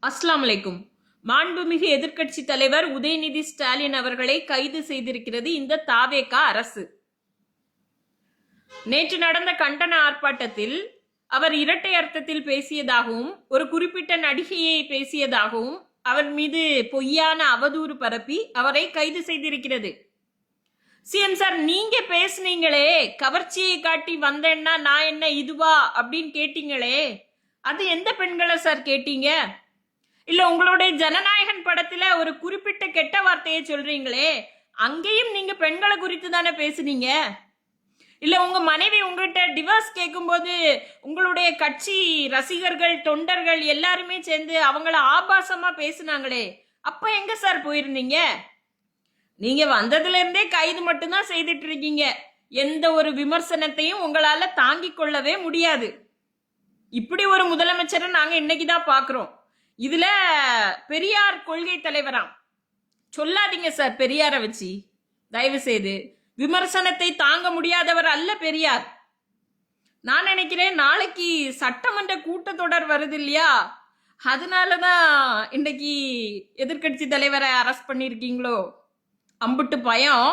அஸ்ஸலாமு அலைக்கும். மாண்புமிகு எதிர்க்கட்சி தலைவர் உதயநிதி ஸ்டாலின் அவர்களை கைது செய்திருக்கிறது இந்த தாவேகா அரசு. நேற்று நடந்த கண்டன ஆர்ப்பாட்டத்தில் அவர் இரட்டை அர்த்தத்தில் பேசியதாகவும் ஒரு குறிப்பிட்ட நடிகையை பேசியதாகவும் அவர் மீது பொய்யான அவதூறு பரப்பி அவரை கைது செய்திருக்கிறது. சிஎம் சார், நீங்க பேசுனீங்களே, கவர்ச்சியை காட்டி வந்தேன்னா நான் என்ன இதுவா அப்படின்னு கேட்டீங்களே, அது எந்த பெண்களை சார் கேட்டீங்க? இல்ல உங்களுடைய ஜனநாயகன் படத்துல ஒரு குறிப்பிட்ட கெட்ட வார்த்தையை சொல்றீங்களே, அங்கேயும் நீங்க பெண்களை குறித்து தானே பேசுனீங்க? இல்ல உங்க மனைவி உங்ககிட்ட டிவோர்ஸ் கேட்கும்போது உங்களுடைய கட்சி ரசிகர்கள் தொண்டர்கள் எல்லாருமே சேர்ந்து அவங்கள ஆபாசமா பேசுனாங்களே, அப்ப எங்க சார் போயிருந்தீங்க? நீங்க வந்ததுல இருந்தே கைது மட்டும்தான் செய்துட்டு இருக்கீங்க. எந்த ஒரு விமர்சனத்தையும் உங்களால தாங்கிக் கொள்ளவே முடியாது. இப்படி ஒரு முதலமைச்சரை நாங்க இன்னைக்குதான் பாக்குறோம். இதுல பெரியார் கொள்கை தலைவராம் சொல்லாதீங்க சார். பெரியார வச்சு தயவு செய்து விமர்சனத்தை தாங்க முடியாதவர் அல்ல பெரியார். நான் நினைக்கிறேன் நாளைக்கு சட்டமன்ற கூட்டத்தொடர் வருது இல்லையா, அதனாலதான் இன்னைக்கு எதிர்கட்சி தலைவரை அரெஸ்ட் பண்ணிருக்கீங்களோ. அம்புட்டு பயம்.